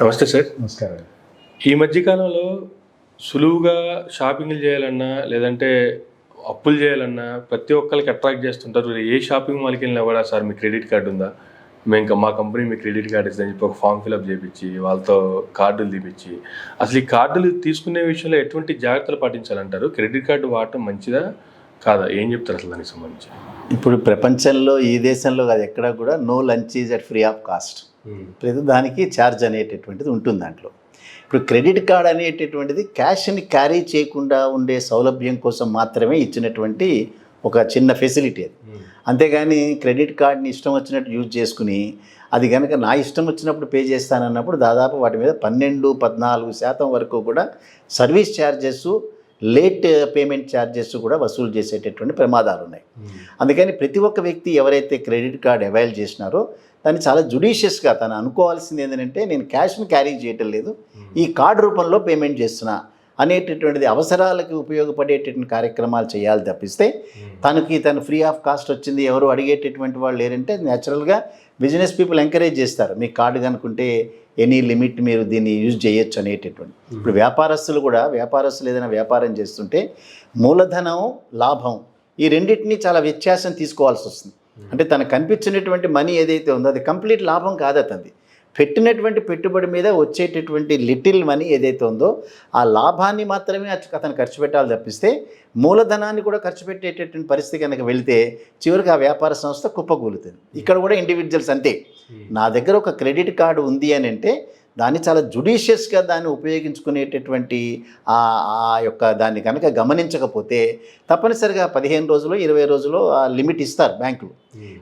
నమస్తే సార్. నమస్కారం. ఈ మధ్యకాలంలో సులువుగా షాపింగ్లు చేయాలన్నా లేదంటే అప్పులు చేయాలన్నా ప్రతి ఒక్కరికి అట్రాక్ట్ చేస్తుంటారు. ఏ షాపింగ్ మాల్కి వెళ్ళినా కూడా సార్ మీ క్రెడిట్ కార్డు ఉందా, మేము మా కంపెనీ మీ క్రెడిట్ కార్డు ఇస్తుందని చెప్పి ఒక ఫామ్ ఫిల్అప్ చేయించి వాళ్ళతో కార్డులు తీపిచ్చి, అసలు ఈ కార్డులు తీసుకునే విషయంలో ఎటువంటి జాగ్రత్తలు పాటించాలంటారు? క్రెడిట్ కార్డు వాడటం మంచిదా కాదా, ఏం చెప్తారు అసలు దానికి సంబంధించి? ఇప్పుడు ప్రపంచంలో ఈ దేశంలో కాదు ఎక్కడ కూడా no lunch is at free of cost. ప్రతి దానికి ఛార్జ్ అనేటటువంటిది ఉంటుంది దాంట్లో. ఇప్పుడు క్రెడిట్ కార్డ్ అనేటటువంటిది క్యాష్ని క్యారీ చేయకుండా ఉండే సౌలభ్యం కోసం మాత్రమే ఇచ్చినటువంటి ఒక చిన్న ఫెసిలిటీ అది. అంతేగాని క్రెడిట్ కార్డ్ని ఇష్టం వచ్చినట్టు యూజ్ చేసుకుని అది కనుక నా ఇష్టం వచ్చినప్పుడు పే చేస్తానన్నప్పుడు దాదాపు వాటి మీద 12-14% వరకు కూడా service charges, late payment charges కూడా వసూలు చేసేటటువంటి ప్రమాదాలు ఉన్నాయి. అందుకని ప్రతి ఒక్క వ్యక్తి ఎవరైతే క్రెడిట్ కార్డ్ అవైల్ చేసినారో దాన్ని చాలా జుడిషియస్గా తను అనుకోవాల్సింది ఏంటంటే, నేను క్యాష్ని క్యారీ చేయటం లేదు, ఈ కార్డు రూపంలో పేమెంట్ చేస్తున్నా అనేటటువంటిది అవసరాలకు ఉపయోగపడేటటువంటి కార్యక్రమాలు చేయాలి తప్పిస్తే తను ఫ్రీ ఆఫ్ కాస్ట్ వచ్చింది ఎవరు అడిగేటటువంటి వాళ్ళు లేరంటే న్యాచురల్గా బిజినెస్ పీపుల్ ఎంకరేజ్ చేస్తారు. మీ కార్డు కనుకుంటే ఎనీ లిమిట్ మీరు దీన్ని యూజ్ చేయొచ్చు అనేటటువంటి. ఇప్పుడు వ్యాపారస్తులు ఏదైనా వ్యాపారం చేస్తుంటే మూలధనం, లాభం ఈ రెండింటినీ చాలా వ్యత్యాసం తీసుకోవాల్సి వస్తుంది. అంటే తనకు కనిపించినటువంటి మనీ ఏదైతే ఉందో అది కంప్లీట్ లాభం కాదు అతనిది. పెట్టినటువంటి పెట్టుబడి మీద వచ్చేటటువంటి లిటిల్ మనీ ఏదైతే ఉందో ఆ లాభాన్ని మాత్రమే అతను ఖర్చు పెట్టాలి తప్పిస్తే మూలధనాన్ని కూడా ఖర్చు పెట్టేటటువంటి పరిస్థితి కనుక వెళితే చివరికి ఆ వ్యాపార సంస్థ కుప్పకూలుతుంది. ఇక్కడ కూడా ఇండివిజువల్స్ అంతే. నా దగ్గర ఒక క్రెడిట్ కార్డు ఉంది అని అంటే దాన్ని చాలా జుడిషియస్గా దాన్ని ఉపయోగించుకునేటటువంటి దాన్ని కనుక గమనించకపోతే తప్పనిసరిగా 15 రోజులు 20 రోజులు ఆ లిమిట్ ఇస్తారు బ్యాంకులు.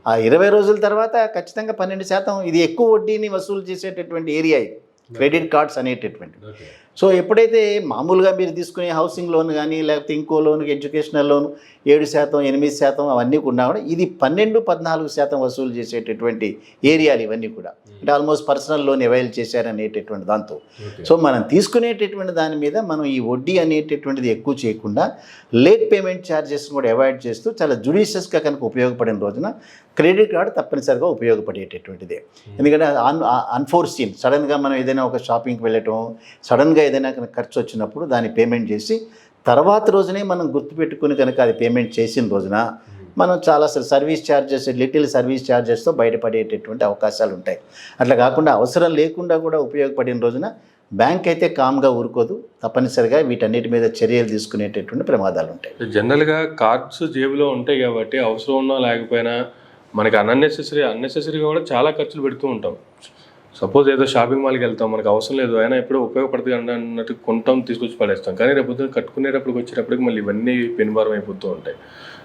ఆ 20 రోజుల తర్వాత ఖచ్చితంగా 12% ఇది ఎక్కువ వడ్డీని వసూలు చేసేటటువంటి ఏరియా ఇది క్రెడిట్ కార్డ్స్ అనేటటువంటి. సో ఎప్పుడైతే మామూలుగా మీరు తీసుకునే హౌసింగ్ లోన్ కానీ లేకపోతే ఇంకో లోన్, ఎడ్యుకేషనల్ లోన్ 7%, 8% అవన్నీ కూడా ఇది 12-14% వసూలు చేసేటటువంటి ఏరియాలు ఇవన్నీ కూడా. అంటే ఆల్మోస్ట్ పర్సనల్ లోన్ అవైల్ చేశారనేటటువంటి దాంతో. సో మనం తీసుకునేటటువంటి దాని మీద మనం ఈ వడ్డీ అనేటటువంటిది ఎక్కువ చేయకుండా లేట్ పేమెంట్ ఛార్జెస్ కూడా అవాయిడ్ చేస్తూ చాలా జుడిషియస్గా కనుక ఉపయోగపడిన రోజున క్రెడిట్ కార్డు తప్పనిసరిగా ఉపయోగపడేటటువంటిదే. ఎందుకంటే అన్ఫోర్సీన్ సడన్గా మనం ఏదైనా ఒక షాపింగ్కి వెళ్ళటం, సడన్గా ఏదైనా కనుక ఖర్చు వచ్చినప్పుడు దాన్ని పేమెంట్ చేసి తర్వాత రోజునే మనం గుర్తుపెట్టుకుని కనుక అది పేమెంట్ చేసిన రోజున మనం చాలా సర్వీస్ ఛార్జెస్, లిటిల్ సర్వీస్ ఛార్జెస్తో బయటపడేటటువంటి అవకాశాలు ఉంటాయి. అట్లా కాకుండా అవసరం లేకుండా కూడా ఉపయోగపడిన రోజున బ్యాంక్ అయితే కామ్గా ఊరుకోదు, తప్పనిసరిగా వీటన్నిటి మీద చర్యలు తీసుకునేటటువంటి ప్రమాదాలు ఉంటాయి. జనరల్గా కార్డ్స్ జేబులో ఉంటాయి కాబట్టి అవసరం ఉన్నా లేకపోయినా మనకి అన్నెసెసరీగా కూడా చాలా ఖర్చులు పెడుతూ ఉంటాం. సపోజ్ ఏదో షాపింగ్ మాల్కి వెళ్తాం, మనకు అవసరం లేదు అయినా ఎప్పుడో ఉపయోగపడుతుంది అన్నట్టు కొంటాం, తీసుకొచ్చి పడేస్తాం. కానీ రేపు కట్టుకునేటప్పటికి వచ్చేటప్పటికి మళ్ళీ ఇవన్నీ పెనుభారం అయిపోతూ ఉంటాయి.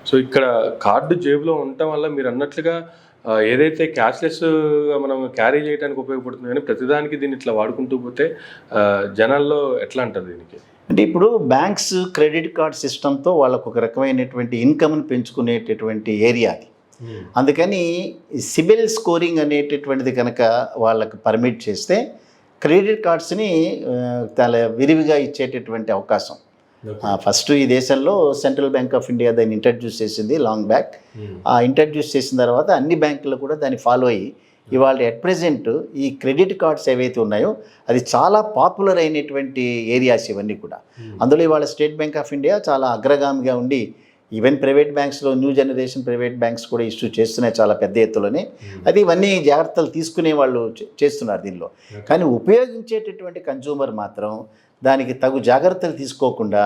సో ఇక్కడ కార్డు జేబులో ఉండటం వల్ల మీరు అన్నట్లుగా ఏదైతే క్యాష్లెస్గా మనం క్యారీ చేయడానికి ఉపయోగపడుతుంది, కానీ ప్రతిదానికి దీన్ని ఇట్లా వాడుకుంటూ పోతే జనాల్లో ఎట్లా అంటారు దీనికి? అంటే ఇప్పుడు బ్యాంక్స్ క్రెడిట్ కార్డ్ సిస్టంతో వాళ్ళకు ఒక రకమైనటువంటి ఇన్కమ్ని పెంచుకునేటటువంటి ఏరియా అది. అందుకని సిబిల్ స్కోరింగ్ అనేటటువంటిది కనుక వాళ్ళకు పర్మిట్ చేస్తే క్రెడిట్ కార్డ్స్ని చాలా విరివిగా ఇచ్చేటటువంటి అవకాశం. ఫస్ట్ ఈ దేశంలో సెంట్రల్ బ్యాంక్ ఆఫ్ ఇండియా దాన్ని ఇంట్రడ్యూస్ చేసింది లాంగ్ బ్యాక్. ఆ ఇంట్రడ్యూస్ చేసిన తర్వాత అన్ని బ్యాంకులు కూడా దాన్ని ఫాలో అయ్యి ఇవాళ ఎట్ ప్రెజెంట్ ఈ క్రెడిట్ కార్డ్స్ ఏవైతే ఉన్నాయో అది చాలా పాపులర్ అయినటువంటి ఏరియాస్ ఇవన్నీ కూడా. అందులో ఇవాళ స్టేట్ బ్యాంక్ ఆఫ్ ఇండియా చాలా అగ్రగామిగా ఉండి ఈవెన్ ప్రైవేట్ బ్యాంక్స్లో న్యూ జనరేషన్ ప్రైవేట్ బ్యాంక్స్ కూడా ఇష్యూ చేస్తున్నాయి చాలా పెద్ద ఎత్తులోనే. అది ఇవన్నీ జాగ్రత్తలు తీసుకునే వాళ్ళు చేస్తున్నారు దీనిలో. కానీ ఉపయోగించేటటువంటి కన్జ్యూమర్ మాత్రం దానికి తగు జాగ్రత్తలు తీసుకోకుండా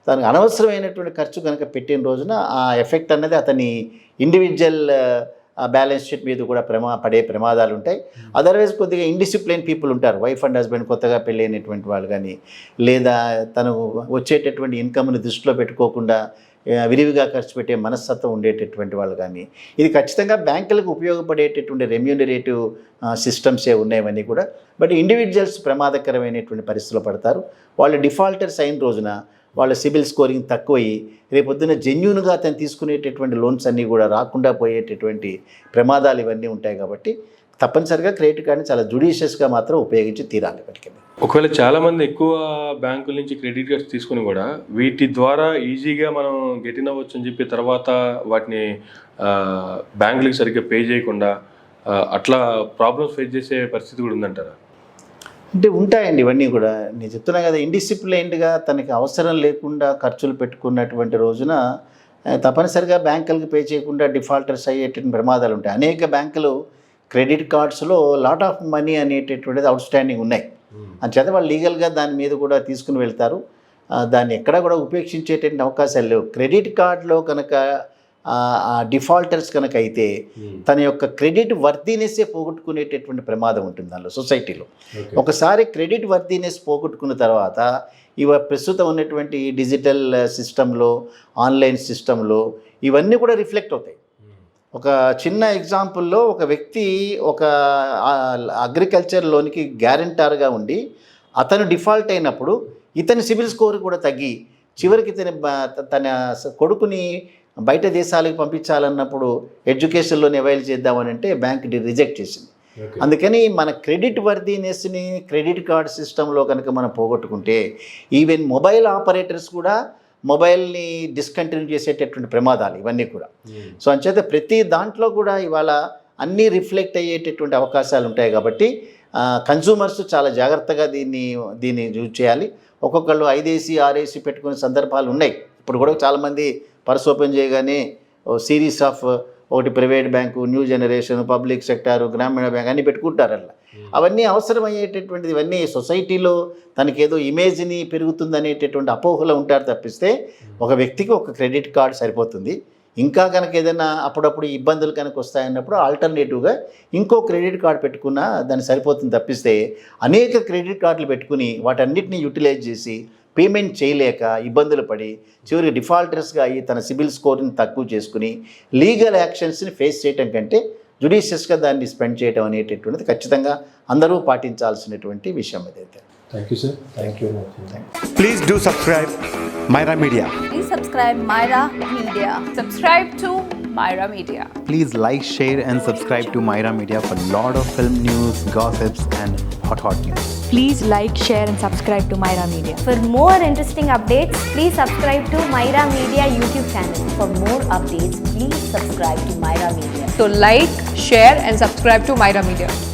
దానికి అనవసరమైనటువంటి ఖర్చు కనుక పెట్టిన రోజున ఆ ఎఫెక్ట్ అన్నది అతని ఇండివిజువల్ బ్యాలెన్స్ షీట్ మీద కూడా పడే ప్రమాదాలు ఉంటాయి. అదర్వైజ్ కొద్దిగా ఇండిసిప్లైన్ పీపుల్ ఉంటారు, వైఫ్ అండ్ హస్బెండ్ కొత్తగా పెళ్ళైనటువంటి వాళ్ళు కానీ, లేదా తను వచ్చేటటువంటి ఇన్కమ్ని దృష్టిలో పెట్టుకోకుండా విరివిగా ఖర్చు పెట్టే మనస్తత్వం ఉండేటటువంటి వాళ్ళు కానీ, ఇది ఖచ్చితంగా బ్యాంకులకు ఉపయోగపడేటటువంటి రెమ్యూనరేటివ్ సిస్టమ్సే ఉన్నాయవన్నీ కూడా. బట్ ఇండివిజువల్స్ ప్రమాదకరమైనటువంటి పరిస్థితులు పడతారు. వాళ్ళు డిఫాల్టర్స్ అయిన రోజున వాళ్ళ సిబిల్ స్కోరింగ్ తక్కువయ్యి రేపొద్దున జెన్యూన్గా అతను తీసుకునేటటువంటి లోన్స్ అన్నీ కూడా రాకుండా పోయేటటువంటి ప్రమాదాలు ఇవన్నీ ఉంటాయి. కాబట్టి తప్పనిసరిగా క్రెడిట్ కార్డ్ని చాలా జుడిషియస్గా మాత్రం ఉపయోగించి తీరాలి. వాటికి ఒకవేళ చాలామంది ఎక్కువ బ్యాంకుల నుంచి క్రెడిట్ కార్డ్స్ తీసుకుని కూడా వీటి ద్వారా ఈజీగా మనం గెటిన్ అవ్వచ్చు అని చెప్పి తర్వాత వాటిని బ్యాంకులకి సరిగ్గా పే చేయకుండా అట్లా ప్రాబ్లమ్స్ ఫేస్ చేసే పరిస్థితి కూడా ఉందంటారా? అంటే ఉంటాయండి ఇవన్నీ కూడా. నేను చెప్తున్నా కదా, ఇండిసిప్లైన్డ్గా తనకి అవసరం లేకుండా ఖర్చులు పెట్టుకున్నటువంటి రోజున తప్పనిసరిగా బ్యాంకులకు పే చేయకుండా డిఫాల్టర్స్ అయ్యేటువంటి ప్రమాదాలు ఉంటాయి. అనేక బ్యాంకులు క్రెడిట్ కార్డ్స్లో లాట్ ఆఫ్ మనీ అనేటటువంటిది అవుట్ స్టాండింగ్ ఉన్నాయి. అందుచేత వాళ్ళు లీగల్గా దాని మీద కూడా తీసుకుని వెళ్తారు. దాన్ని ఎక్కడా కూడా ఉపేక్షించేటువంటి అవకాశాలు లేవు. క్రెడిట్ కార్డులో కనుక ఆ డిఫాల్టర్స్ కనుక అయితే తన యొక్క క్రెడిట్ వర్తీనెస్సే పోగొట్టుకునేటటువంటి ప్రమాదం ఉంటుంది దానిలో, సొసైటీలో. ఒకసారి క్రెడిట్ వర్తీనెస్ పోగొట్టుకున్న తర్వాత ప్రస్తుతం ఉన్నటువంటి డిజిటల్ సిస్టంలో, ఆన్లైన్ సిస్టంలో ఇవన్నీ కూడా రిఫ్లెక్ట్ అవుతాయి. ఒక చిన్న ఎగ్జాంపుల్లో, ఒక వ్యక్తి ఒక అగ్రికల్చర్ లోన్కి గ్యారెంటార్గా ఉండి అతను డిఫాల్ట్ అయినప్పుడు ఇతని సిబిల్ స్కోర్ కూడా తగ్గి చివరికి తన కొడుకుని బయట దేశాలకు పంపించాలన్నప్పుడు ఎడ్యుకేషన్ లోన్ అవైల్ చేద్దామని అంటే బ్యాంక్ రిజెక్ట్ చేసింది. అందుకని మన క్రెడిట్ వర్దీనెస్ని క్రెడిట్ కార్డ్ సిస్టంలో కనుక మనం పోగొట్టుకుంటే ఈవెన్ మొబైల్ ఆపరేటర్స్ కూడా మొబైల్ని డిస్కంటిన్యూ చేసేటటువంటి ప్రమాదాలు ఇవన్నీ కూడా. సో అంచేత ప్రతి దాంట్లో కూడా ఇవాళ అన్నీ రిఫ్లెక్ట్ అయ్యేటటువంటి అవకాశాలు ఉంటాయి. కాబట్టి కన్సూమర్స్ చాలా జాగ్రత్తగా దీన్ని యూజ్ చేయాలి. ఒక్కొక్కళ్ళు 5AC 6AC పెట్టుకునే సందర్భాలు ఉన్నాయి. ఇప్పుడు కూడా చాలామంది పర్స్ ఓపెన్ చేయగానే సిరీస్ ఆఫ్ ఒకటి private bank, new generation, public sector, గ్రామీణ బ్యాంక్ అన్నీ పెట్టుకుంటారు అలా. అవన్నీ అవసరమయ్యేటటువంటిది. ఇవన్నీ సొసైటీలో తనకేదో ఇమేజ్ని పెరుగుతుందనేటటువంటి అపోహలో ఉంటారు తప్పిస్తే ఒక వ్యక్తికి ఒక క్రెడిట్ కార్డు సరిపోతుంది. ఇంకా కనుక ఏదైనా అప్పుడప్పుడు ఇబ్బందులు కనుక వస్తాయన్నప్పుడు ఆల్టర్నేటివ్గా ఇంకో క్రెడిట్ కార్డు పెట్టుకున్నా దాన్ని సరిపోతుంది తప్పిస్తే అనేక క్రెడిట్ కార్డులు పెట్టుకుని వాటన్నిటిని యూటిలైజ్ చేసి పేమెంట్ చేయలేక ఇబ్బందులు పడి చివరికి డిఫాల్టర్స్గా అయ్యి తన సిబిల్ స్కోర్ని తక్కువ చేసుకుని లీగల్ యాక్షన్స్ని ఫేస్ చేయటం కంటే జుడిషియస్గా దాన్ని స్పెండ్ చేయడం అనేటటువంటిది ఖచ్చితంగా అందరూ పాటించాల్సినటువంటి విషయం ఇదైతే. Thank you sir. Thank you. Please do subscribe Myra Media. Please subscribe Myra Media. Subscribe to Myra Media. Please like, share and subscribe to Myra Media for lot of film news, gossips and hot news. Please like, share and subscribe to Myra Media. For more interesting updates, please subscribe to Myra Media YouTube channel. For more updates, please subscribe to Myra Media. So like, share and subscribe to Myra Media.